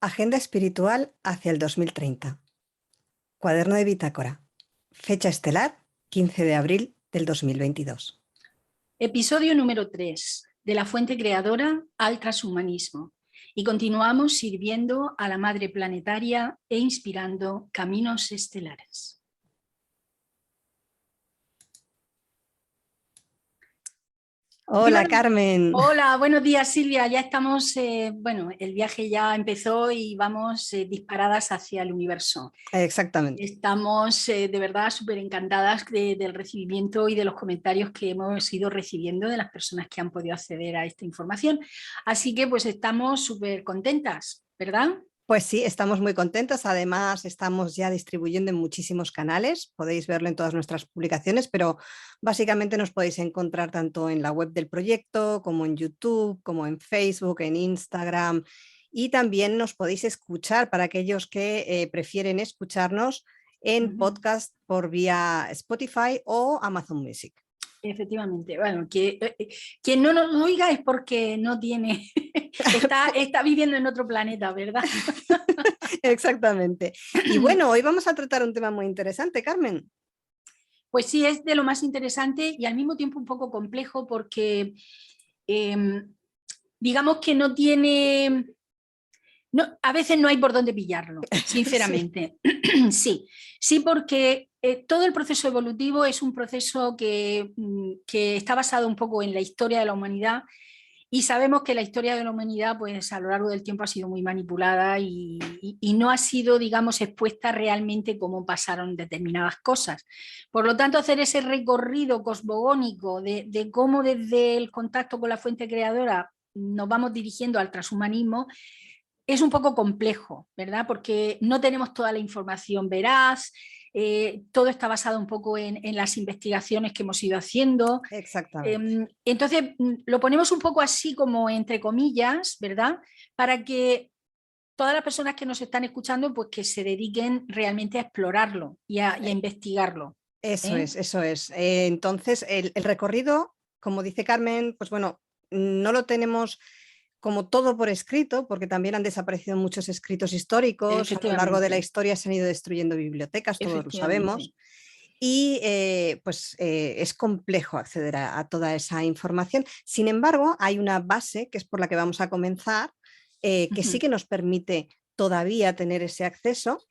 Agenda espiritual hacia el 2030. Cuaderno de bitácora. Fecha estelar, 15 de abril del 2022. Episodio número 3, de la fuente creadora al transhumanismo. Y continuamos sirviendo a la madre planetaria e inspirando caminos estelares. Hola, Carmen. Hola, buenos días, Silvia. Ya estamos, el viaje ya empezó y vamos disparadas hacia el universo. Exactamente. Estamos de verdad súper encantadas del recibimiento y de los comentarios que hemos ido recibiendo de las personas que han podido acceder a esta información. Así que pues estamos súper contentas, ¿verdad? Pues sí, estamos muy contentos. Además, estamos ya distribuyendo en muchísimos canales. Podéis verlo en todas nuestras publicaciones, pero básicamente nos podéis encontrar tanto en la web del proyecto, como en YouTube, como en Facebook, en Instagram. Y también nos podéis escuchar para aquellos que prefieren escucharnos en podcast por vía Spotify o Amazon Music. Efectivamente, bueno, quien no nos oiga es porque no tiene, está viviendo en otro planeta, ¿verdad? Exactamente. Y bueno, hoy vamos a tratar un tema muy interesante, Carmen. Pues sí, es de lo más interesante y al mismo tiempo un poco complejo porque digamos que no tiene, no, a veces no hay por dónde pillarlo, sinceramente. Sí, sí, porque todo el proceso evolutivo es un proceso que está basado un poco en la historia de la humanidad y sabemos que la historia de la humanidad pues a lo largo del tiempo ha sido muy manipulada y no ha sido, digamos, expuesta realmente cómo pasaron determinadas cosas. Por lo tanto, hacer ese recorrido cosmogónico de cómo desde el contacto con la fuente creadora nos vamos dirigiendo al transhumanismo es un poco complejo, ¿verdad? Porque no tenemos toda la información veraz, todo está basado un poco en las investigaciones que hemos ido haciendo. Exactamente. Entonces, lo ponemos un poco así como entre comillas, ¿verdad? Para que todas las personas que nos están escuchando, pues que se dediquen realmente a explorarlo y a investigarlo. Eso es, eso es. Entonces, el recorrido, como dice Carmen, pues bueno, no lo tenemos como todo por escrito, porque también han desaparecido muchos escritos históricos, a lo largo de la Efectivamente, historia se han ido destruyendo bibliotecas, todos lo efectivamente. sabemos, y es complejo acceder a toda esa información. Sin embargo, hay una base, que es por la que vamos a comenzar, que sí que nos permite todavía tener ese acceso,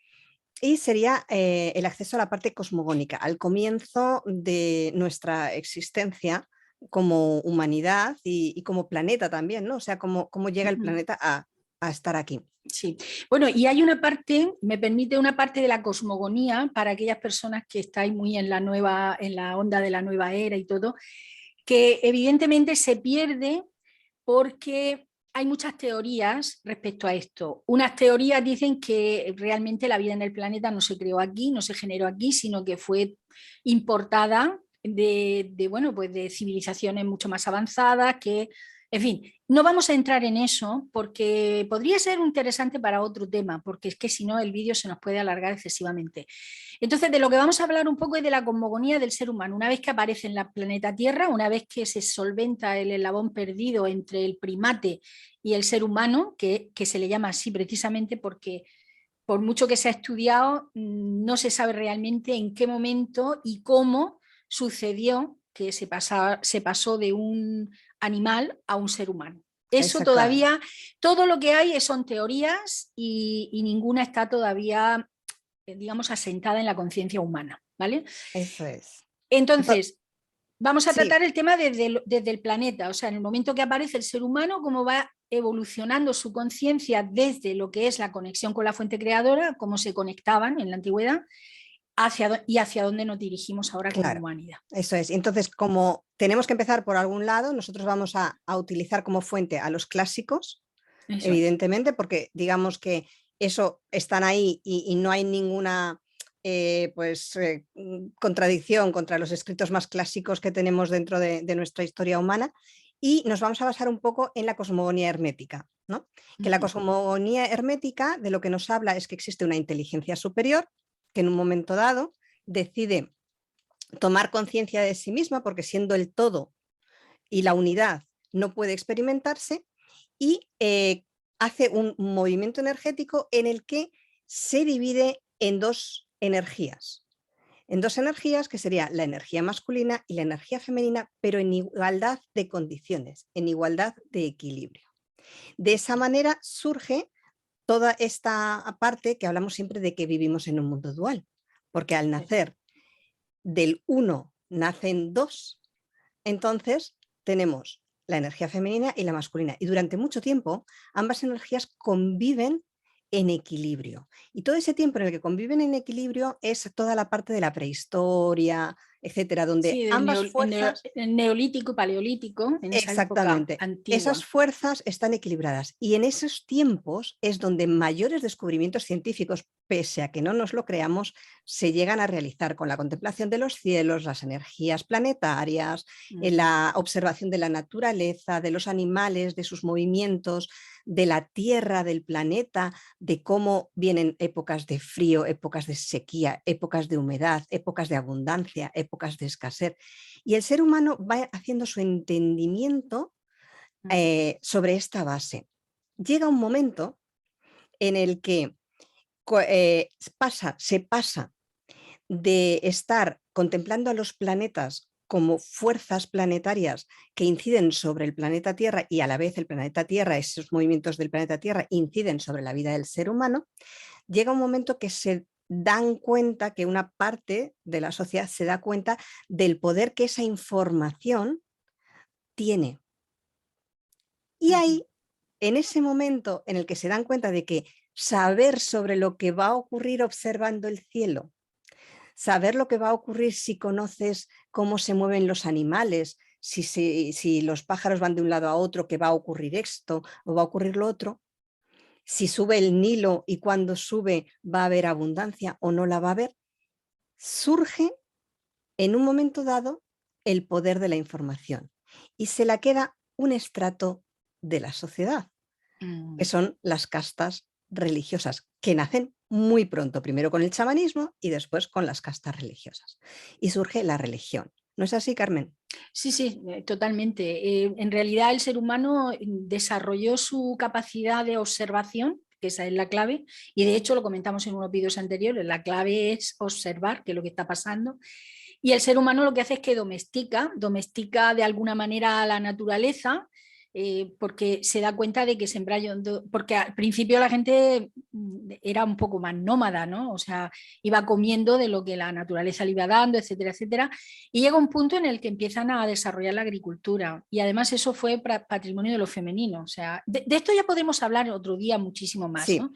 y sería el acceso a la parte cosmogónica, al comienzo de nuestra existencia como humanidad y como planeta también, ¿no? O sea, cómo llega el planeta a estar aquí. Sí, bueno, y hay una parte, me permite una parte de la cosmogonía para aquellas personas que estáis muy en en la onda de la nueva era y todo, que evidentemente se pierde porque hay muchas teorías respecto a esto. Unas teorías dicen que realmente la vida en el planeta no se creó aquí, no se generó aquí, sino que fue importada bueno, pues de civilizaciones mucho más avanzadas, que, en fin, no vamos a entrar en eso porque podría ser interesante para otro tema, porque es que si no el vídeo se nos puede alargar excesivamente. Entonces, de lo que vamos a hablar un poco es de la cosmogonía del ser humano. Una vez que aparece en la planeta Tierra, una vez que se solventa el eslabón perdido entre el primate y el ser humano, que se le llama así precisamente porque por mucho que se ha estudiado, no se sabe realmente en qué momento y cómo sucedió que se pasó de un animal a un ser humano. Eso Exactamente. todavía, todo lo que hay son teorías y ninguna está todavía digamos, asentada en la conciencia humana, ¿vale? Eso es. Entonces, vamos a Sí, tratar el tema desde el planeta, o sea, en el momento que aparece el ser humano, cómo va evolucionando su conciencia desde lo que es la conexión con la fuente creadora, cómo se conectaban en la antigüedad, y hacia dónde nos dirigimos ahora como claro, humanidad. eso es. Entonces, como tenemos que empezar por algún lado, nosotros vamos a utilizar como fuente a los clásicos, Eso es. evidentemente, porque digamos que eso están ahí y no hay ninguna contradicción contra los escritos más clásicos que tenemos dentro de nuestra historia humana, y nos vamos a basar un poco en la cosmogonía hermética, ¿no? Que la cosmogonía hermética de lo que nos habla es que existe una inteligencia superior que en un momento dado decide tomar conciencia de sí misma, porque siendo el todo y la unidad no puede experimentarse, y hace un movimiento energético en el que se divide en dos energías. En dos energías que sería la energía masculina y la energía femenina, pero en igualdad de condiciones, en igualdad de equilibrio. De esa manera surge toda esta parte que hablamos siempre de que vivimos en un mundo dual, porque al nacer del uno nacen dos, entonces tenemos la energía femenina y la masculina. Y durante mucho tiempo ambas energías conviven en equilibrio. Y todo ese tiempo en el que conviven en equilibrio es toda la parte de la prehistoria, etcétera, donde Sí, ambas fuerzas... el neolítico, paleolítico, en esa época Exactamente. Esas antigua. fuerzas están equilibradas y en esos tiempos es donde mayores descubrimientos científicos, pese a que no nos lo creamos, se llegan a realizar con la contemplación de los cielos, las energías planetarias, la observación de la naturaleza, de los animales, de sus movimientos, de la Tierra, del planeta, de cómo vienen épocas de frío, épocas de sequía, épocas de humedad, épocas de abundancia, épocas de escasez. Y el ser humano va haciendo su entendimiento sobre esta base. Llega un momento en el que se pasa de estar contemplando a los planetas como fuerzas planetarias que inciden sobre el planeta Tierra y a la vez el planeta Tierra, esos movimientos del planeta Tierra inciden sobre la vida del ser humano, llega un momento que se dan cuenta, que una parte de la sociedad se da cuenta del poder que esa información tiene. Y ahí, en ese momento en el que se dan cuenta de que saber sobre lo que va a ocurrir observando el cielo, saber lo que va a ocurrir si conoces cómo se mueven los animales, si los pájaros van de un lado a otro, que va a ocurrir esto o va a ocurrir lo otro, si sube el Nilo y cuando sube va a haber abundancia o no la va a haber, surge en un momento dado el poder de la información y se la queda un estrato de la sociedad, que son las castas religiosas, que nacen muy pronto, primero con el chamanismo y después con las castas religiosas. Y surge la religión. ¿No es así, Carmen? Sí, sí, totalmente. En realidad el ser humano desarrolló su capacidad de observación, que esa es la clave, y de hecho lo comentamos en unos vídeos anteriores, la clave es observar qué es lo que está pasando. Y el ser humano lo que hace es que domestica de alguna manera a la naturaleza, porque se da cuenta de que porque al principio la gente era un poco más nómada, ¿no? O sea, iba comiendo de lo que la naturaleza le iba dando, etcétera, etcétera, y llega un punto en el que empiezan a desarrollar la agricultura, y además eso fue patrimonio de lo femenino, o sea, de esto ya podemos hablar otro día muchísimo más, Sí. ¿no?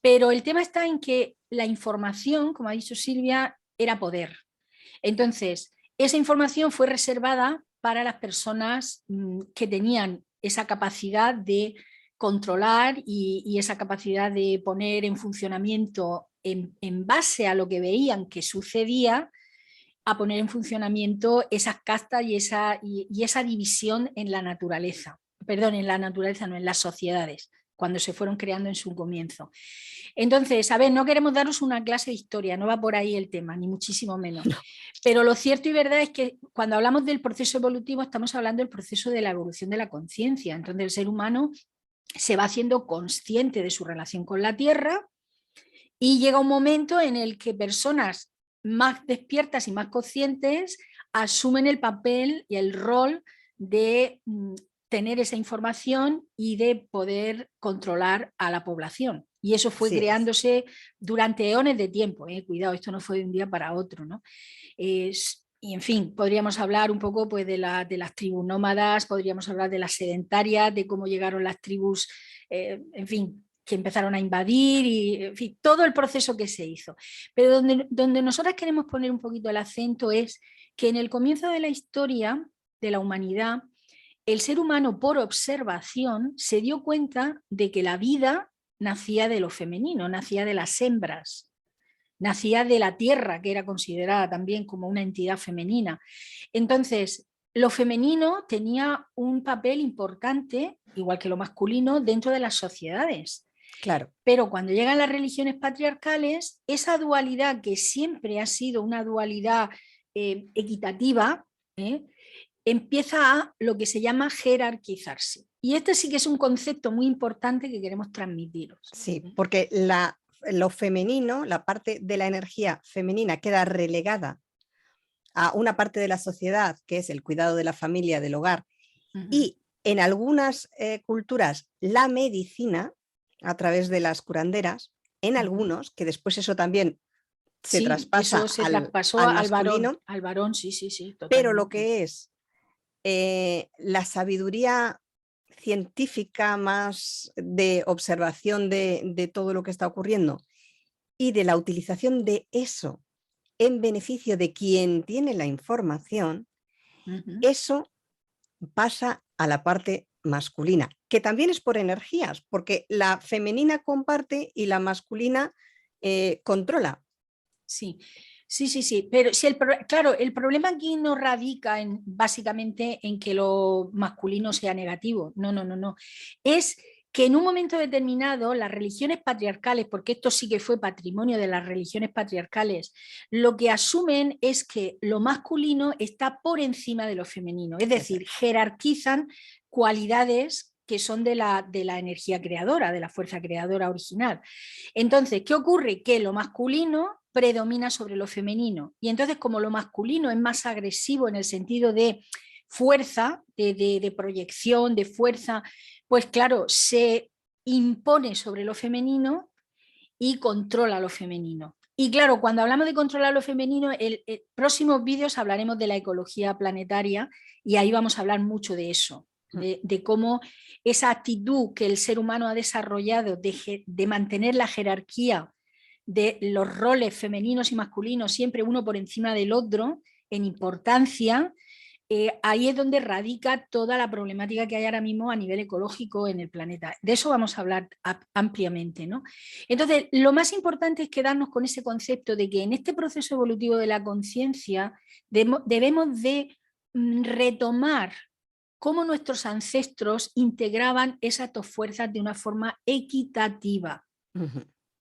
Pero el tema está en que la información, como ha dicho Silvia, era poder. Entonces, esa información fue reservada para las personas que tenían esa capacidad de controlar y esa capacidad de poner en funcionamiento en base a lo que veían que sucedía, a poner en funcionamiento esas castas y esa división en la naturaleza. Perdón, en la naturaleza, no, en las sociedades, cuando se fueron creando en su comienzo. Entonces, a ver, no queremos daros una clase de historia, no va por ahí el tema, ni muchísimo menos. No. Pero lo cierto y verdad es que cuando hablamos del proceso evolutivo, estamos hablando del proceso de la evolución de la conciencia. Entonces, el ser humano se va haciendo consciente de su relación con la Tierra y llega un momento en el que personas más despiertas y más conscientes asumen el papel y el rol de tener esa información y de poder controlar a la población. Y eso fue Sí es. creándose durante eones de tiempo. Cuidado, esto no fue de un día para otro, ¿no? Y en fin, podríamos hablar un poco pues, de las tribus nómadas, podríamos hablar de las sedentarias, de cómo llegaron las tribus, en fin, que empezaron a invadir y, en fin, todo el proceso que se hizo. Pero donde nosotras queremos poner un poquito el acento es que en el comienzo de la historia de la humanidad, el ser humano por observación se dio cuenta de que la vida nacía de lo femenino, nacía de las hembras, nacía de la tierra, que era considerada también como una entidad femenina. Entonces, lo femenino tenía un papel importante, igual que lo masculino, dentro de las sociedades. Claro. Pero cuando llegan las religiones patriarcales, esa dualidad que siempre ha sido una dualidad equitativa, empieza a lo que se llama jerarquizarse. Y este sí que es un concepto muy importante que queremos transmitiros. Sí, porque lo femenino, la parte de la energía femenina queda relegada a una parte de la sociedad que es el cuidado de la familia, del hogar, y en algunas culturas la medicina a través de las curanderas, en algunos, que después eso también se Sí, traspasa eso se traspasó al al masculino, varón, sí, sí, sí, pero lo totalmente. que es la sabiduría científica más de observación de todo lo que está ocurriendo y de la utilización de eso en beneficio de quien tiene la información, eso pasa a la parte masculina, que también es por energías, porque la femenina comparte y la masculina controla. Sí, sí, sí, sí. Pero si claro, el problema aquí no radica básicamente en que lo masculino sea negativo. No, no, no, no. Es que en un momento determinado las religiones patriarcales, porque esto sí que fue patrimonio de las religiones patriarcales, lo que asumen es que lo masculino está por encima de lo femenino. Es decir, jerarquizan cualidades que son de la energía creadora, de la fuerza creadora original. Entonces, ¿qué ocurre? Que lo masculino predomina sobre lo femenino. Y entonces, como lo masculino es más agresivo en el sentido de fuerza, de proyección, de fuerza, pues claro, se impone sobre lo femenino y controla lo femenino. Y claro, cuando hablamos de controlar lo femenino, en próximos vídeos hablaremos de la ecología planetaria y ahí vamos a hablar mucho de eso, de cómo esa actitud que el ser humano ha desarrollado de mantener la jerarquía de los roles femeninos y masculinos, siempre uno por encima del otro, en importancia, ahí es donde radica toda la problemática que hay ahora mismo a nivel ecológico en el planeta. De eso vamos a hablar ampliamente, ¿no? Entonces, lo más importante es quedarnos con ese concepto de que en este proceso evolutivo de la conciencia debemos de retomar cómo nuestros ancestros integraban esas dos fuerzas de una forma equitativa.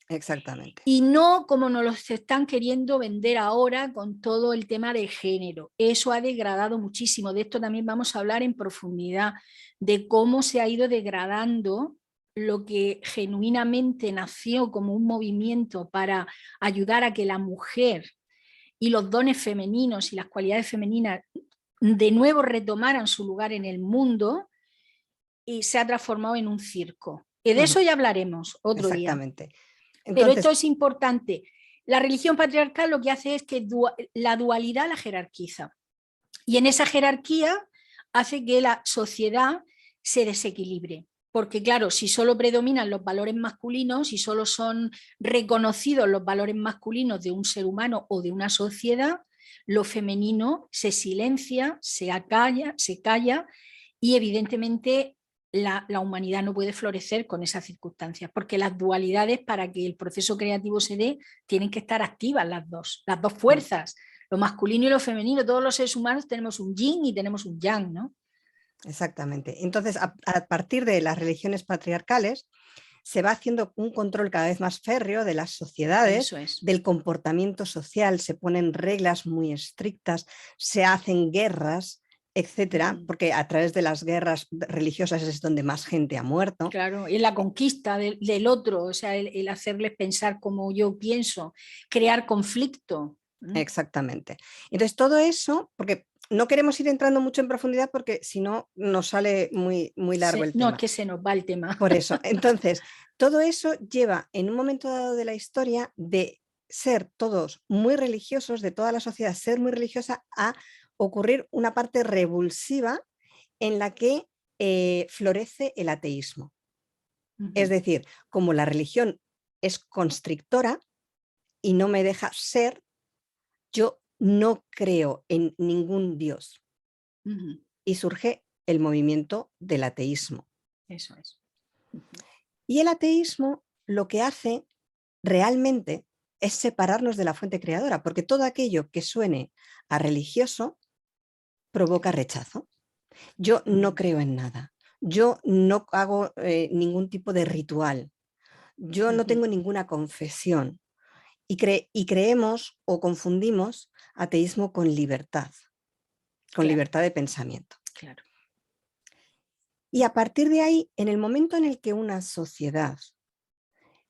Exactamente. Y no como nos los están queriendo vender ahora con todo el tema de género. Eso ha degradado muchísimo. De esto también vamos a hablar en profundidad, de cómo se ha ido degradando lo que genuinamente nació como un movimiento para ayudar a que la mujer y los dones femeninos y las cualidades femeninas de nuevo retomaran su lugar en el mundo, y se ha transformado en un circo. Y de eso ya hablaremos otro día. Exactamente. Pero esto Entonces, es importante. La religión patriarcal lo que hace es que la dualidad la jerarquiza. Y en esa jerarquía hace que la sociedad se desequilibre. Porque claro, si solo predominan los valores masculinos, si solo son reconocidos los valores masculinos de un ser humano o de una sociedad, lo femenino se silencia, se calla y evidentemente la humanidad no puede florecer con esas circunstancias, porque las dualidades para que el proceso creativo se dé tienen que estar activas las dos fuerzas, lo masculino y lo femenino. Todos los seres humanos tenemos un yin y tenemos un yang, ¿no? exactamente. Entonces, a partir de las religiones patriarcales, se va haciendo un control cada vez más férreo de las sociedades, Eso es. del comportamiento social, se ponen reglas muy estrictas, se hacen guerras, etcétera, porque a través de las guerras religiosas es donde más gente ha muerto. Claro, y la conquista del otro, o sea, el hacerles pensar como yo pienso, crear conflicto. Exactamente. Entonces, todo eso, porque no queremos ir entrando mucho en profundidad porque si no nos sale muy, muy largo el No, es tema. que se nos va el tema. Por eso, entonces, todo eso lleva en un momento dado de la historia de ser todos muy religiosos, de toda la sociedad ser muy religiosa, a ocurrir una parte revulsiva en la que florece el ateísmo. Es decir, como la religión es constrictora y no me deja ser, yo no creo en ningún Dios. Y surge el movimiento del ateísmo. Eso es. Y el ateísmo lo que hace realmente es separarnos de la fuente creadora, porque todo aquello que suene a religioso provoca rechazo. Yo no creo en nada, yo no hago ningún tipo de ritual, yo no tengo ninguna confesión y creemos o confundimos ateísmo con Claro, libertad de pensamiento. claro. Y a partir de ahí, en el momento en el que una sociedad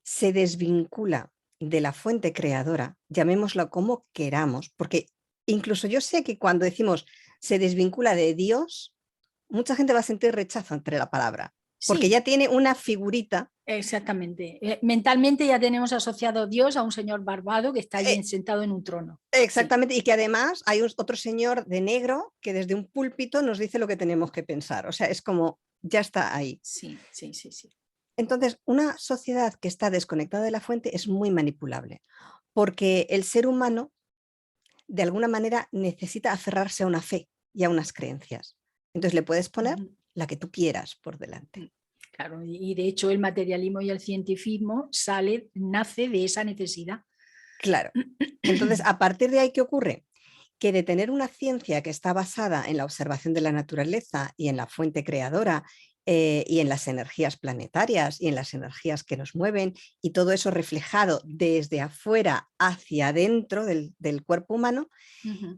se desvincula de la fuente creadora, llamémoslo como queramos, porque incluso yo sé que cuando decimos se desvincula de Dios, mucha gente va a sentir rechazo entre la palabra, porque Sí, ya tiene una figurita. exactamente. Mentalmente ya tenemos asociado a Dios a un señor barbado que está allí eh, sentado en un trono. Sí, Exactamente, y que además hay otro señor de negro que desde un púlpito nos dice lo que tenemos que pensar. O sea, es como, ya está ahí. sí, sí, sí, sí. Entonces, una sociedad que está desconectada de la fuente es muy manipulable, porque el ser humano, de alguna manera, necesita aferrarse a una fe y a unas creencias. Entonces, le puedes poner Ujú. la que tú quieras por delante. Claro, y de hecho el materialismo y el cientifismo nace de esa necesidad. Claro. Entonces, a partir de ahí, ¿qué ocurre? Que de tener una ciencia que está basada en la observación de la naturaleza y en la fuente creadora y en las energías planetarias y en las energías que nos mueven y todo eso reflejado desde afuera hacia adentro del cuerpo humano, Ujú.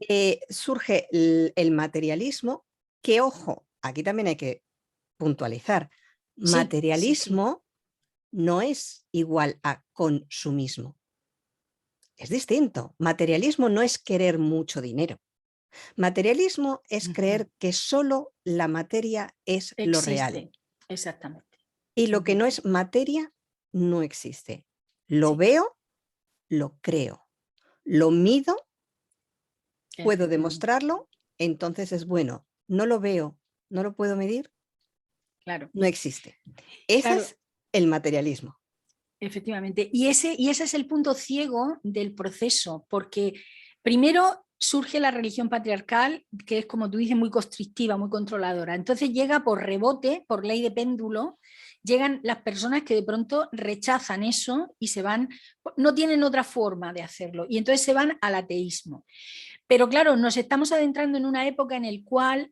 surge el materialismo, que ojo, aquí también hay que puntualizar, Sí, sí, sí. materialismo no es igual a consumismo. Es distinto. Materialismo no es querer mucho dinero. Materialismo es Ujú. creer que solo la materia es lo real Existe, exactamente. y lo que Ujú. no es materia no existe. Lo Sí, veo, lo creo, lo mido, puedo efectivamente, demostrarlo, entonces es bueno. No lo veo, no lo puedo medir, claro, no existe. Ese claro, es el materialismo. efectivamente. Y ese es el punto ciego del proceso, porque primero surge la religión patriarcal, que es, como tú dices, muy constrictiva, muy controladora. Entonces llega por rebote, por ley de péndulo, llegan las personas que de pronto rechazan eso y se van, no tienen otra forma de hacerlo, y entonces se van al ateísmo. Pero claro, nos estamos adentrando en una época en la cual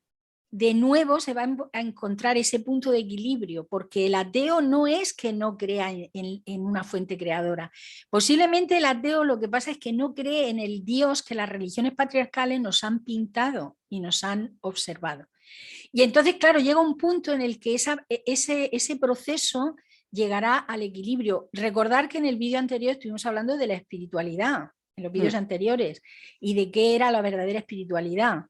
de nuevo se va a encontrar ese punto de equilibrio, porque el ateo no es que no crea en una fuente creadora. Posiblemente el ateo lo que pasa es que no cree en el Dios que las religiones patriarcales nos han pintado y nos han observado. Y entonces, claro, llega un punto en el que ese proceso llegará al equilibrio. Recordar que en el vídeo anterior estuvimos hablando de la espiritualidad, en los vídeos Mm, anteriores, y de qué era la verdadera espiritualidad.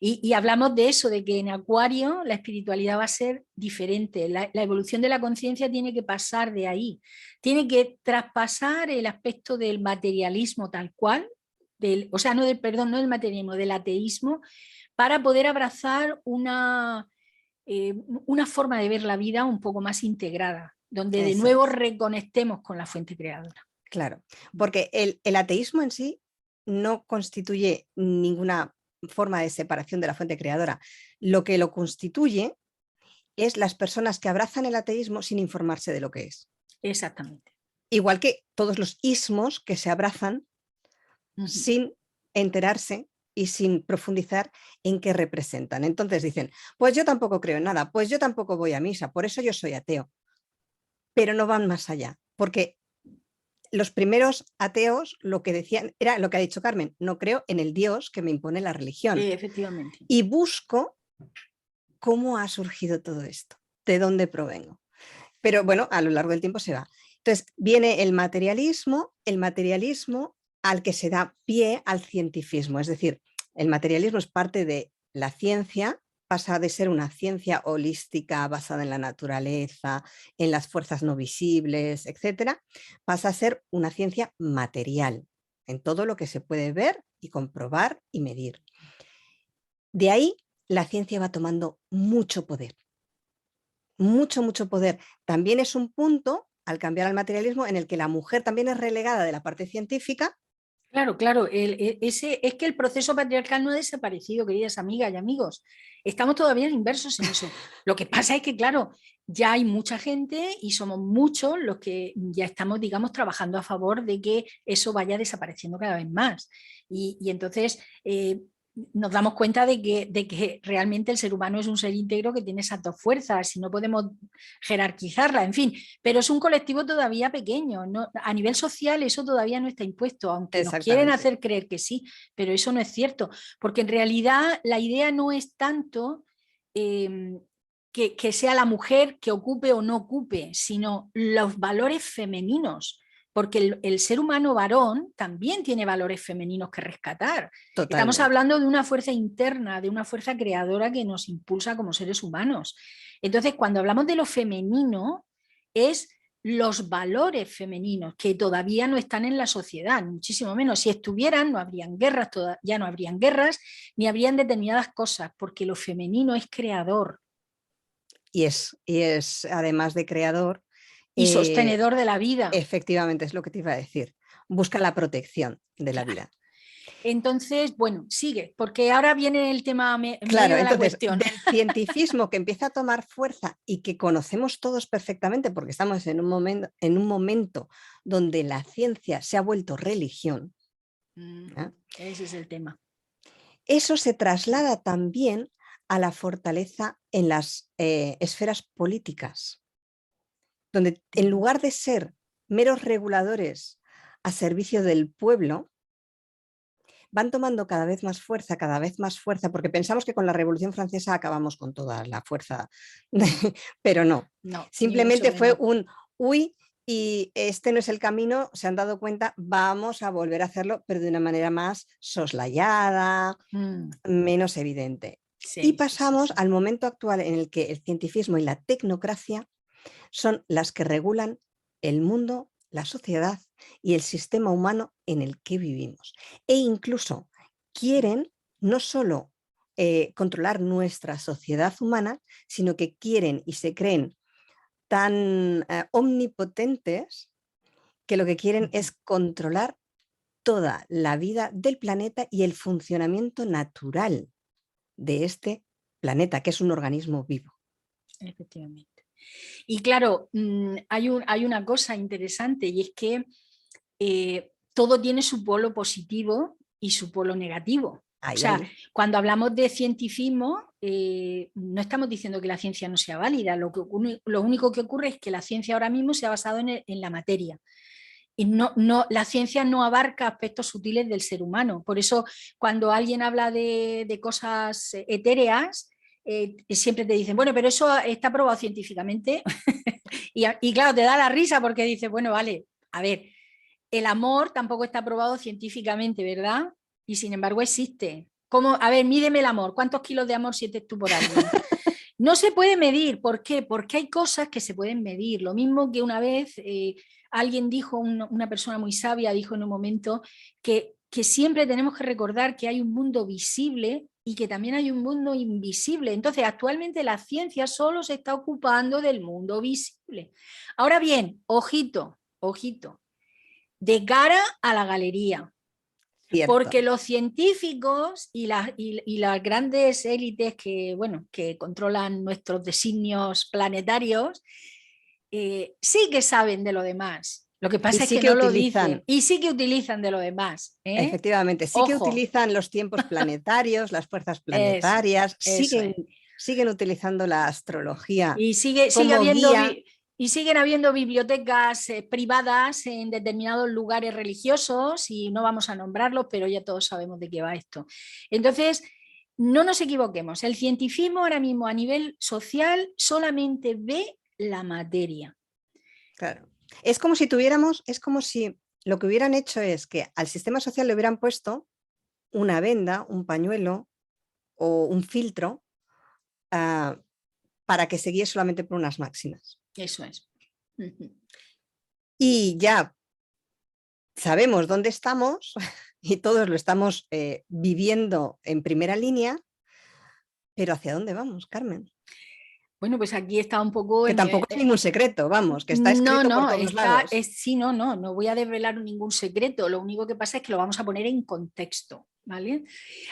Y hablamos de eso, de que en Acuario la espiritualidad va a ser diferente. La evolución de la conciencia tiene que pasar de ahí. Tiene que traspasar el aspecto del materialismo tal cual, o sea, no del, perdón, no del materialismo, del ateísmo, para poder abrazar una forma de ver la vida un poco más integrada, donde de eso nuevo es. reconectemos con la fuente creadora. Claro, porque el ateísmo en sí no constituye ninguna forma de separación de la fuente creadora. Lo que lo constituye es las personas que abrazan el ateísmo sin informarse de lo que es. Exactamente. Igual que todos los ismos que se abrazan Ujú. sin enterarse y sin profundizar en qué representan. Entonces dicen, pues yo tampoco creo en nada, pues yo tampoco voy a misa, por eso yo soy ateo, pero no van más allá, porque los primeros ateos lo que decían era lo que ha dicho Carmen, no creo en el Dios que me impone la religión Efectivamente. y busco cómo ha surgido todo esto, de dónde provengo. Pero bueno, a lo largo del tiempo se va. Entonces viene el materialismo al que se da pie al cientifismo, es decir, el materialismo es parte de la ciencia, pasa de ser una ciencia holística basada en la naturaleza, en las fuerzas no visibles, etcétera, pasa a ser una ciencia material, en todo lo que se puede ver y comprobar y medir. De ahí la ciencia va tomando mucho poder, mucho, mucho poder. También es un punto, al cambiar al materialismo, en el que la mujer también es relegada de la parte científica. Claro, claro, es que el proceso patriarcal no ha desaparecido, queridas amigas y amigos. Estamos todavía inversos en eso. Lo que pasa es que, claro, ya hay mucha gente y somos muchos los que ya estamos, digamos, trabajando a favor de que eso vaya desapareciendo cada vez más. Y entonces nos damos cuenta de que realmente el ser humano es un ser íntegro que tiene esas dos fuerzas y no podemos jerarquizarla, en fin, pero es un colectivo todavía pequeño, ¿no? A nivel social eso todavía no está impuesto, aunque nos quieren Exactamente. hacer creer que sí, pero eso no es cierto, porque en realidad la idea no es tanto eh, que sea la mujer que ocupe o no ocupe, sino los valores femeninos, porque el ser humano varón también tiene valores femeninos que rescatar. Totalmente. Estamos hablando de una fuerza interna, de una fuerza creadora que nos impulsa como seres humanos. Entonces, cuando hablamos de lo femenino, es los valores femeninos que todavía no están en la sociedad, muchísimo menos. Si estuvieran, no habrían guerras, ya no habrían guerras, ni habrían determinadas cosas, porque lo femenino es creador. Y es además de creador, y sostenedor de la vida. Efectivamente, es lo que te iba a decir. Busca la protección de la vida. Entonces, bueno, sigue, porque ahora viene el tema claro, de entonces, la cuestión. Del cientificismo que empieza a tomar fuerza y que conocemos todos perfectamente porque estamos en un momento donde la ciencia se ha vuelto religión. Ese es el tema. Eso se traslada también a la fortaleza en las esferas políticas, donde en lugar de ser meros reguladores a servicio del pueblo, van tomando cada vez más fuerza, porque pensamos que con la Revolución Francesa acabamos con toda la fuerza, pero no. Simplemente fue un uy, y este no es el camino, se han dado cuenta, vamos a volver a hacerlo, pero de una manera más soslayada, menos evidente. Sí, y pasamos al momento actual en el que el cientifismo y la tecnocracia son las que regulan el mundo, la sociedad y el sistema humano en el que vivimos. E incluso quieren no solo controlar nuestra sociedad humana, sino que quieren y se creen tan omnipotentes que lo que quieren es controlar toda la vida del planeta y el funcionamiento natural de este planeta, que es un organismo vivo. Efectivamente. Y claro, hay una cosa interesante y es que todo tiene su polo positivo y su polo negativo. O sea, cuando hablamos de cientifismo, no estamos diciendo que la ciencia no sea válida. Lo único que ocurre es que la ciencia ahora mismo se ha basado en la materia. Y la ciencia no abarca aspectos sutiles del ser humano. Por eso, cuando alguien habla de cosas etéreas, siempre te dicen, bueno, pero eso está probado científicamente. y claro, te da la risa porque dices, bueno, vale, a ver, el amor tampoco está probado científicamente, ¿verdad? Y sin embargo existe. ¿Cómo? A ver, mídeme el amor. ¿Cuántos kilos de amor sientes tú por alguien? No se puede medir. ¿Por qué? Porque hay cosas que se pueden medir. Lo mismo que una vez alguien dijo, una persona muy sabia dijo en un momento que siempre tenemos que recordar que hay un mundo visible y que también hay un mundo invisible. Entonces, actualmente la ciencia solo se está ocupando del mundo visible. Ahora bien, ojito, de cara a la galería. Cierto. Porque los científicos y las grandes élites que controlan nuestros designios planetarios sí que saben de lo demás. Lo que pasa es que no lo dicen. Y sí que utilizan de lo demás. Efectivamente, sí que utilizan los tiempos planetarios, las fuerzas planetarias, siguen utilizando la astrología. Y siguen habiendo bibliotecas privadas en determinados lugares religiosos y no vamos a nombrarlos, pero ya todos sabemos de qué va esto. Entonces, no nos equivoquemos. El cientifismo ahora mismo a nivel social solamente ve la materia. Claro. Es como si lo que hubieran hecho es que al sistema social le hubieran puesto una venda, un pañuelo o un filtro para que se guíe solamente por unas máximas. Eso es. Y ya sabemos dónde estamos y todos lo estamos viviendo en primera línea, pero ¿hacia dónde vamos, Carmen? Bueno, pues aquí está un poco... Que tampoco es ningún secreto, vamos, que está escrito por todos lados. No voy a desvelar ningún secreto, lo único que pasa es que lo vamos a poner en contexto, ¿vale?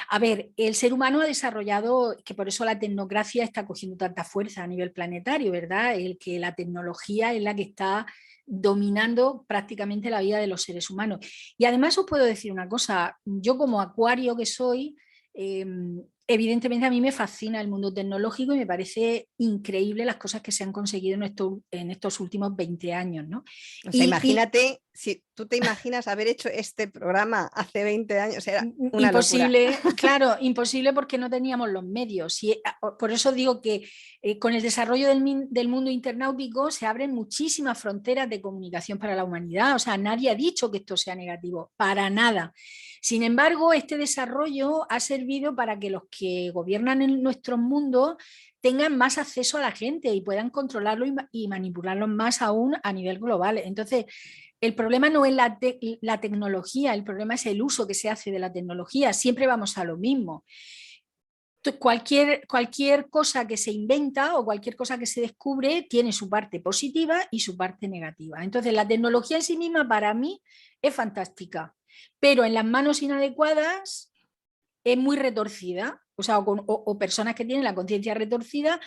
A ver, el ser humano ha desarrollado, que por eso la tecnocracia está cogiendo tanta fuerza a nivel planetario, ¿verdad? El que la tecnología es la que está dominando prácticamente la vida de los seres humanos. Y además os puedo decir una cosa, yo como acuario que soy... evidentemente a mí me fascina el mundo tecnológico y me parece increíble las cosas que se han conseguido en estos últimos 20 años, ¿no? O sea, imagínate si ¿Tú te imaginas haber hecho este programa hace 20 años? Era una imposible, locura. claro, imposible porque no teníamos los medios. Y por eso digo que con el desarrollo del mundo internautico se abren muchísimas fronteras de comunicación para la humanidad. O sea, nadie ha dicho que esto sea negativo, para nada. Sin embargo, este desarrollo ha servido para que los que gobiernan en nuestro mundo tengan más acceso a la gente y puedan controlarlo y manipularlo más aún a nivel global. Entonces, el problema no es la tecnología, el problema es el uso que se hace de la tecnología. Siempre vamos a lo mismo. Cualquier cosa que se inventa o cualquier cosa que se descubre tiene su parte positiva y su parte negativa. Entonces, la tecnología en sí misma para mí es fantástica, pero en las manos inadecuadas es muy retorcida. O sea, o personas que tienen la conciencia retorcida,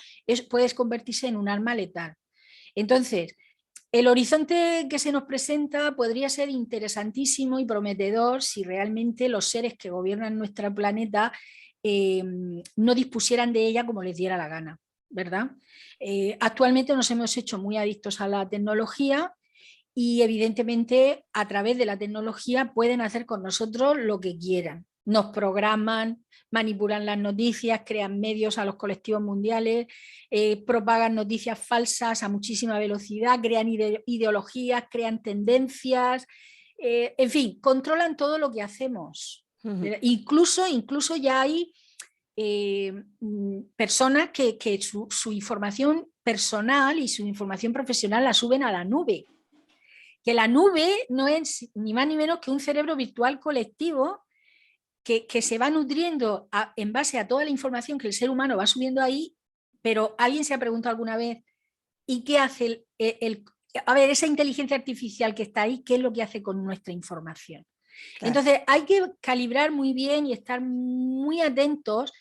puedes convertirse en un arma letal. Entonces, el horizonte que se nos presenta podría ser interesantísimo y prometedor si realmente los seres que gobiernan nuestro planeta no dispusieran de ella como les diera la gana, ¿verdad? Actualmente nos hemos hecho muy adictos a la tecnología y evidentemente a través de la tecnología pueden hacer con nosotros lo que quieran. Nos programan, manipulan las noticias, crean medios a los colectivos mundiales, propagan noticias falsas a muchísima velocidad, crean ideologías, crean tendencias, en fin, controlan todo lo que hacemos. Incluso ya hay personas que su información personal y su información profesional la suben a la nube. Que la nube no es ni más ni menos que un cerebro virtual colectivo que se va nutriendo en base a toda la información que el ser humano va subiendo ahí, pero alguien se ha preguntado alguna vez, ¿y qué hace a ver, esa inteligencia artificial que está ahí, qué es lo que hace con nuestra información? Claro. Entonces hay que calibrar muy bien y estar muy atentos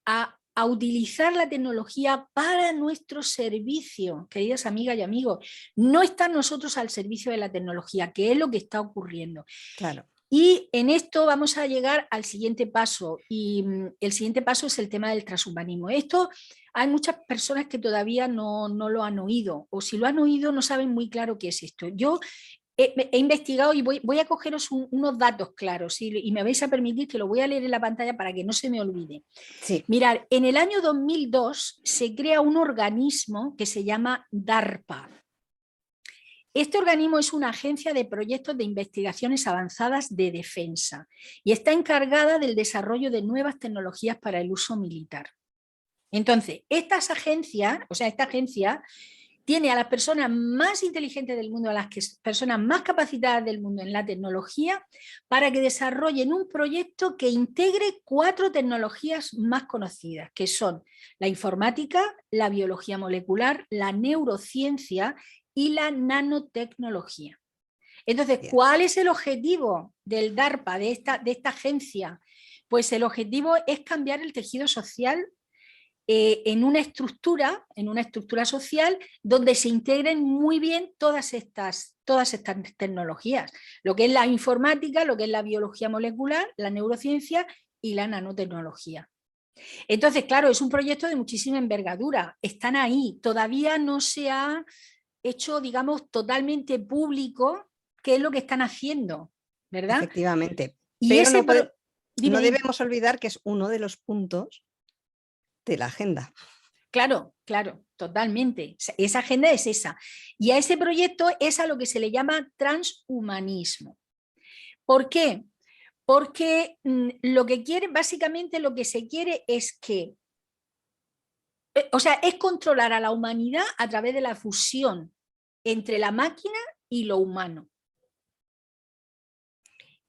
a utilizar la tecnología para nuestro servicio, queridas amigas y amigos. No estar nosotros al servicio de la tecnología, que es lo que está ocurriendo. Claro. Y en esto vamos a llegar al siguiente paso, y el siguiente paso es el tema del transhumanismo. Esto hay muchas personas que todavía no lo han oído, o si lo han oído no saben muy claro qué es esto. Yo he investigado y voy a cogeros unos datos claros y me vais a permitir que lo voy a leer en la pantalla para que no se me olvide. Sí. Mirad, en el año 2002 se crea un organismo que se llama DARPA. Este organismo es una agencia de proyectos de investigaciones avanzadas de defensa y está encargada del desarrollo de nuevas tecnologías para el uso militar. Entonces, esta agencia tiene a las personas más inteligentes del mundo, a las personas más capacitadas del mundo en la tecnología, para que desarrollen un proyecto que integre 4 tecnologías más conocidas, que son la informática, la biología molecular, la neurociencia y la nanotecnología. Entonces, ¿cuál es el objetivo del DARPA, de esta agencia? Pues el objetivo es cambiar el tejido social en una estructura social donde se integren muy bien todas estas tecnologías, lo que es la informática, lo que es la biología molecular, la neurociencia y la nanotecnología. Entonces, claro, es un proyecto de muchísima envergadura, están ahí, todavía no se ha hecho, digamos, totalmente público qué es lo que están haciendo, ¿verdad? Efectivamente. Y pero no debemos olvidar que es uno de los puntos de la agenda. Claro, totalmente. Esa agenda es esa. Y a ese proyecto es a lo que se le llama transhumanismo. ¿Por qué? Porque básicamente lo que se quiere es que, es controlar a la humanidad a través de la fusión entre la máquina y lo humano.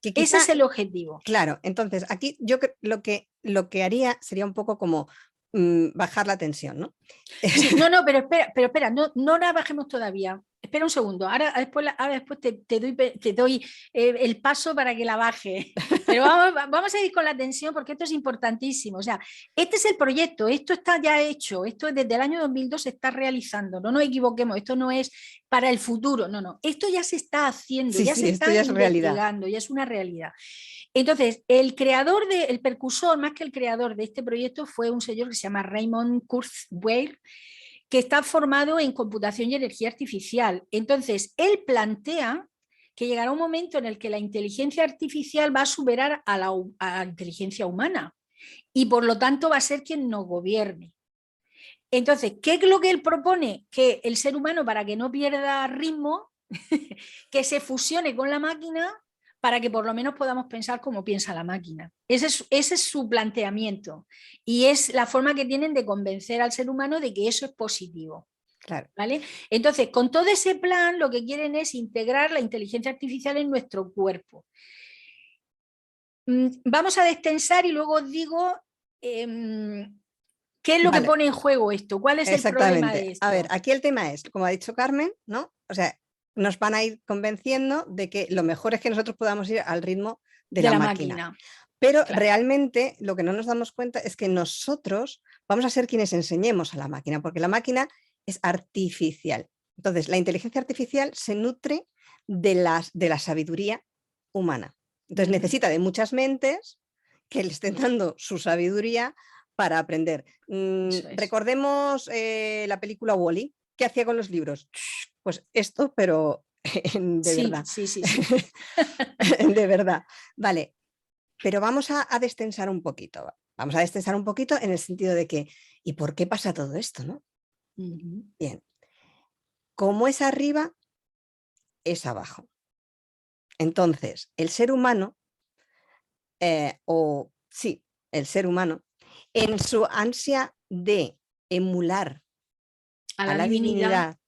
Ese es el objetivo. Claro, entonces aquí yo lo que haría sería un poco como bajar la tensión, ¿no? Sí, pero espera, no la bajemos todavía. Espera un segundo, ahora después te doy el paso para que la baje. Pero vamos a ir con la tensión porque esto es importantísimo. O sea, este es el proyecto, esto está ya hecho, esto desde el año 2002 se está realizando, no nos equivoquemos, esto no es para el futuro, no, esto ya se está haciendo, se está ya investigando, ya es una realidad. Entonces, el precursor, más que el creador de este proyecto, fue un señor que se llama Raymond Kurzweil, que está formado en computación y energía artificial. Entonces, él plantea que llegará un momento en el que la inteligencia artificial va a superar a la inteligencia humana y por lo tanto va a ser quien nos gobierne. Entonces, ¿qué es lo que él propone? Que el ser humano, para que no pierda ritmo, que se fusione con la máquina para que por lo menos podamos pensar como piensa la máquina. Ese es su planteamiento y es la forma que tienen de convencer al ser humano de que eso es positivo. Claro. ¿Vale? Entonces, con todo ese plan, lo que quieren es integrar la inteligencia artificial en nuestro cuerpo. Vamos a destensar y luego os digo qué es lo que pone en juego esto, cuál es el problema de esto. A ver, aquí el tema es, como ha dicho Carmen, ¿no? O sea, nos van a ir convenciendo de que lo mejor es que nosotros podamos ir al ritmo de la máquina. Pero claro, realmente lo que no nos damos cuenta es que nosotros vamos a ser quienes enseñemos a la máquina, porque la máquina es artificial. Entonces, la inteligencia artificial se nutre de la sabiduría humana. Entonces, necesita de muchas mentes que le estén dando su sabiduría para aprender. Recordemos la película Wall-E. ¿Qué hacía con los libros? Pues esto, pero de verdad. Sí. De verdad. Vale, pero vamos a destensar un poquito. Vamos a destensar un poquito en el sentido de que, ¿y por qué pasa todo esto, no? Bien. Como es arriba, es abajo. Entonces, el ser humano, el ser humano, en su ansia de emular a la divinidad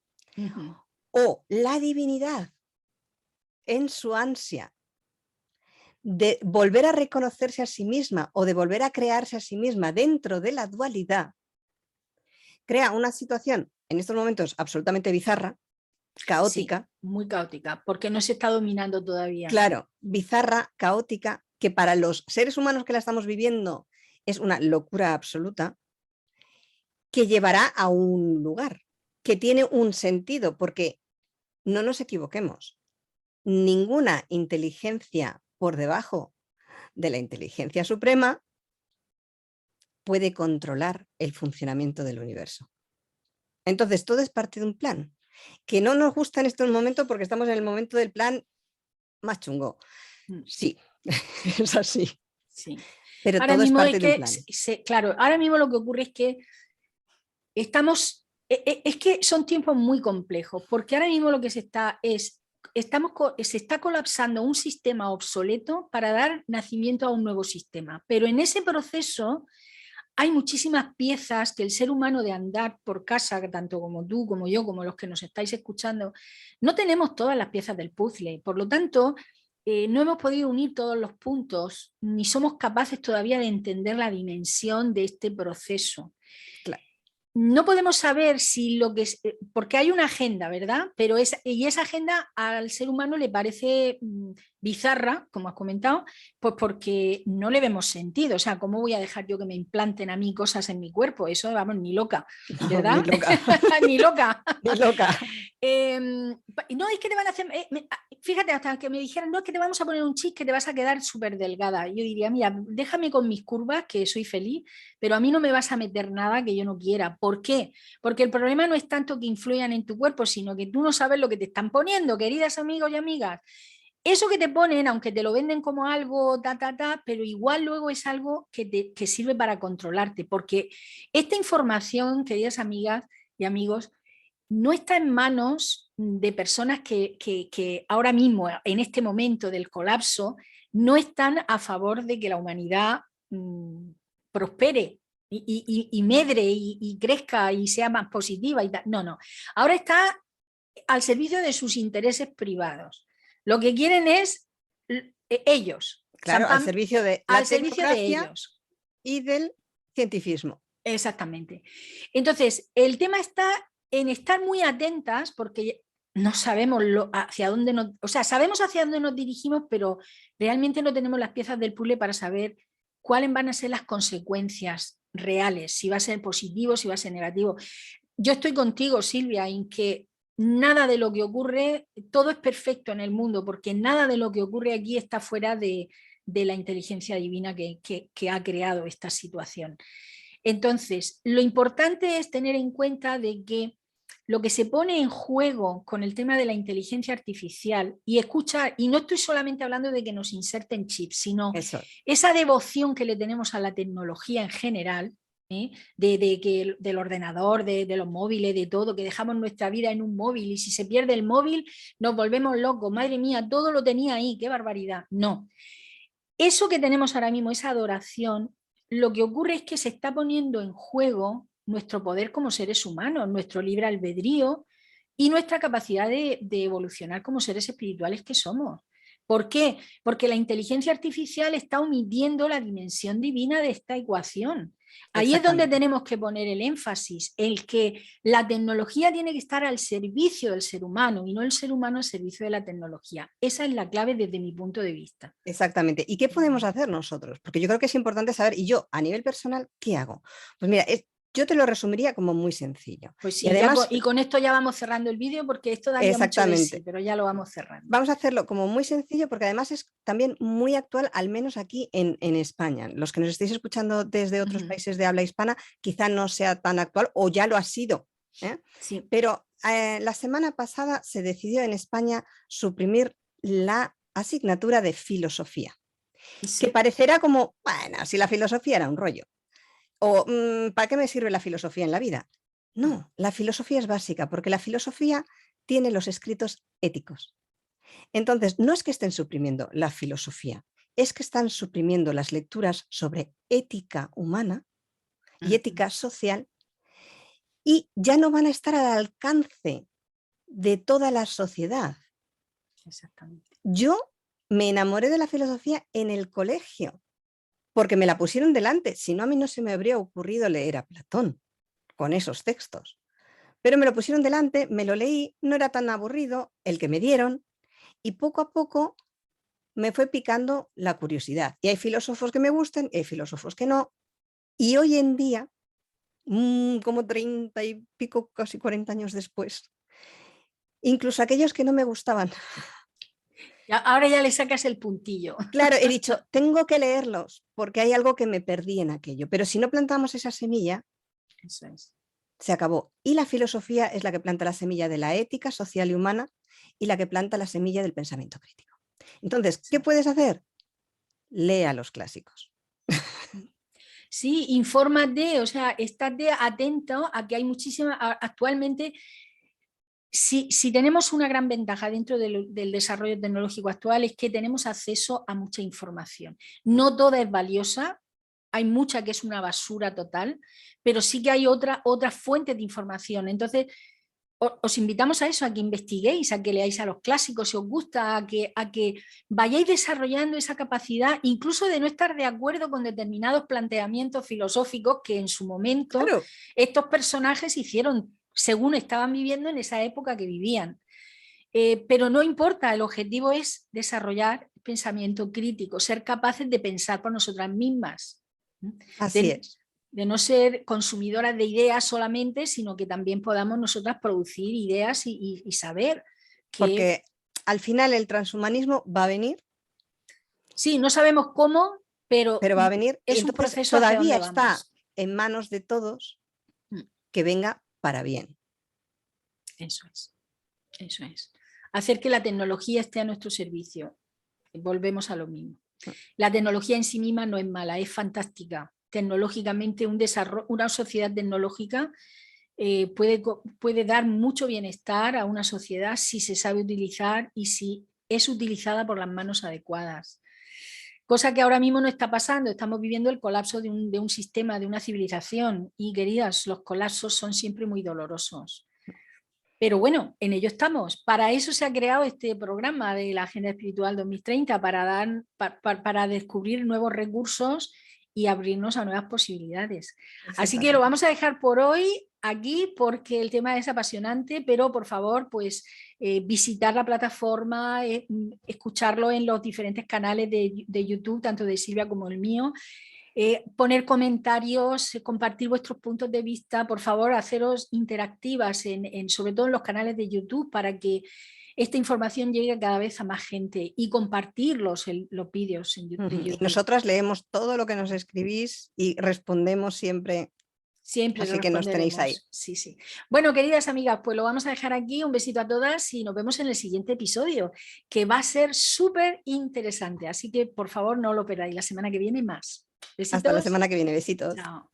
o la divinidad en su ansia de volver a reconocerse a sí misma o de volver a crearse a sí misma dentro de la dualidad, crea una situación en estos momentos absolutamente bizarra, caótica. Sí, muy caótica, porque no se está dominando todavía. Claro, bizarra, caótica, que para los seres humanos que la estamos viviendo es una locura absoluta, que llevará a un lugar, que tiene un sentido, porque no nos equivoquemos, ninguna inteligencia por debajo de la inteligencia suprema puede controlar el funcionamiento del universo. Entonces, todo es parte de un plan, que no nos gusta en este momento porque estamos en el momento del plan más chungo. Sí, es así. Sí. Pero ahora todo mismo es parte de un plan. Claro, ahora mismo lo que ocurre es que es que son tiempos muy complejos, porque ahora mismo lo que se está colapsando un sistema obsoleto para dar nacimiento a un nuevo sistema. Pero en ese proceso hay muchísimas piezas que el ser humano de andar por casa, tanto como tú, como yo, como los que nos estáis escuchando, no tenemos todas las piezas del puzzle. Por lo tanto, no hemos podido unir todos los puntos, ni somos capaces todavía de entender la dimensión de este proceso. Claro. No podemos saber si lo que es, porque hay una agenda, ¿verdad? Pero y esa agenda al ser humano le parece bizarra, como has comentado, pues porque no le vemos sentido. O sea, ¿cómo voy a dejar yo que me implanten a mí cosas en mi cuerpo? Eso, vamos, ni loca, ¿verdad? No, ni loca. Ni loca. Ni loca. No, es que te van a hacer... fíjate, hasta que me dijeran, no, es que te vamos a poner un chip que te vas a quedar súper delgada. Yo diría, mira, déjame con mis curvas, que soy feliz, pero a mí no me vas a meter nada que yo no quiera. ¿Por qué? Porque el problema no es tanto que influyan en tu cuerpo, sino que tú no sabes lo que te están poniendo, queridas amigos y amigas. Eso que te ponen, aunque te lo venden como algo, pero igual luego es algo que sirve para controlarte, porque esta información, queridas amigas y amigos, no está en manos de personas que ahora mismo, en este momento del colapso, no están a favor de que la humanidad prospere y medre y crezca y sea más positiva. No. Ahora está al servicio de sus intereses privados. Lo que quieren es ellos. Claro, al servicio de la tecnocracia ellos. Y del cientifismo. Exactamente. Entonces, el tema está en estar muy atentas porque no sabemos hacia dónde sabemos hacia dónde nos dirigimos, pero realmente no tenemos las piezas del puzzle para saber cuáles van a ser las consecuencias reales, si va a ser positivo, si va a ser negativo. Yo estoy contigo, Silvia, en que nada de lo que ocurre, todo es perfecto en el mundo, porque nada de lo que ocurre aquí está fuera de la inteligencia divina que ha creado esta situación. Entonces, lo importante es tener en cuenta de que lo que se pone en juego con el tema de la inteligencia artificial y escucha, y no estoy solamente hablando de que nos inserten chips, sino Eso. esa devoción que le tenemos a la tecnología en general, del ordenador, de los móviles, de todo, que dejamos nuestra vida en un móvil y si se pierde el móvil nos volvemos locos, madre mía, todo lo tenía ahí, qué barbaridad. No, eso que tenemos ahora mismo, esa adoración, lo que ocurre es que se está poniendo en juego nuestro poder como seres humanos, nuestro libre albedrío y nuestra capacidad de evolucionar como seres espirituales que somos. ¿Por qué? Porque la inteligencia artificial está omitiendo la dimensión divina de esta ecuación. Ahí es donde tenemos que poner el énfasis, el que la tecnología tiene que estar al servicio del ser humano y no el ser humano al servicio de la tecnología. Esa es la clave desde mi punto de vista. Exactamente. ¿Y qué podemos hacer nosotros? Porque yo creo que es importante saber, y yo a nivel personal, ¿qué hago? Pues mira, yo te lo resumiría como muy sencillo. Pues sí, y además, y con esto ya vamos cerrando el vídeo porque esto daría mucho de sí, pero ya lo vamos cerrando. Vamos a hacerlo como muy sencillo porque además es también muy actual, al menos aquí en España. Los que nos estéis escuchando desde otros países de habla hispana, quizá no sea tan actual o ya lo ha sido. Sí. Pero la semana pasada se decidió en España suprimir la asignatura de filosofía, que parecerá como, bueno, si la filosofía era un rollo. O, ¿para qué me sirve la filosofía en la vida? No, la filosofía es básica, porque la filosofía tiene los escritos éticos. Entonces, no es que estén suprimiendo la filosofía, es que están suprimiendo las lecturas sobre ética humana y ética social y ya no van a estar al alcance de toda la sociedad. Exactamente. Yo me enamoré de la filosofía en el colegio, porque me la pusieron delante, si no a mí no se me habría ocurrido leer a Platón con esos textos. Pero me lo pusieron delante, me lo leí, no era tan aburrido el que me dieron y poco a poco me fue picando la curiosidad. Y hay filósofos que me gustan, y hay filósofos que no. Y hoy en día, como 30 y pico, casi 40 años después, incluso aquellos que no me gustaban. Ahora ya le sacas el puntillo. Claro, he dicho, tengo que leerlos porque hay algo que me perdí en aquello. Pero si no plantamos esa semilla, eso es. Se acabó. Y la filosofía es la que planta la semilla de la ética social y humana y la que planta la semilla del pensamiento crítico. Entonces, ¿qué puedes hacer? Lea los clásicos. Sí, infórmate, o sea, estate atento a que hay muchísimas, actualmente, si tenemos una gran ventaja dentro del desarrollo tecnológico actual es que tenemos acceso a mucha información. No toda es valiosa, hay mucha que es una basura total, pero sí que hay otras fuentes de información. Entonces, os invitamos a eso, a que investiguéis, a que leáis a los clásicos si os gusta, a que vayáis desarrollando esa capacidad, incluso de no estar de acuerdo con determinados planteamientos filosóficos que en su momento estos personajes hicieron según estaban viviendo en esa época que vivían. Pero no importa, el objetivo es desarrollar pensamiento crítico, ser capaces de pensar por nosotras mismas. Así es. De no ser consumidoras de ideas solamente, sino que también podamos nosotras producir ideas y saber que... Porque al final el transhumanismo va a venir. Sí, no sabemos cómo, pero va a venir. es un proceso todavía está en manos de todos que venga para bien. Eso es, eso es. Hacer que la tecnología esté a nuestro servicio. Volvemos a lo mismo. La tecnología en sí misma no es mala, es fantástica. Tecnológicamente, una sociedad tecnológica puede dar mucho bienestar a una sociedad si se sabe utilizar y si es utilizada por las manos adecuadas. Cosa que ahora mismo no está pasando, estamos viviendo el colapso de un sistema, de una civilización y queridas, los colapsos son siempre muy dolorosos. Pero bueno, en ello estamos. Para eso se ha creado este programa de la Agenda Espiritual 2030, para descubrir nuevos recursos y abrirnos a nuevas posibilidades. Así que lo vamos a dejar por hoy aquí porque el tema es apasionante, pero por favor, pues visitar la plataforma, escucharlo en los diferentes canales de YouTube, tanto de Silvia como el mío. Poner comentarios, compartir vuestros puntos de vista, por favor, haceros interactivas, sobre todo en los canales de YouTube, para que esta información llegue cada vez a más gente y compartir los vídeos en YouTube. Y nosotras leemos todo lo que nos escribís y respondemos siempre Siempre Así que nos tenéis ahí. responderemos. Sí, sí. Bueno, queridas amigas, pues lo vamos a dejar aquí. Un besito a todas y nos vemos en el siguiente episodio, que va a ser súper interesante. Así que, por favor, no lo perdáis. La semana que viene más. Hasta la Besitos. semana que viene. Besitos. Chao.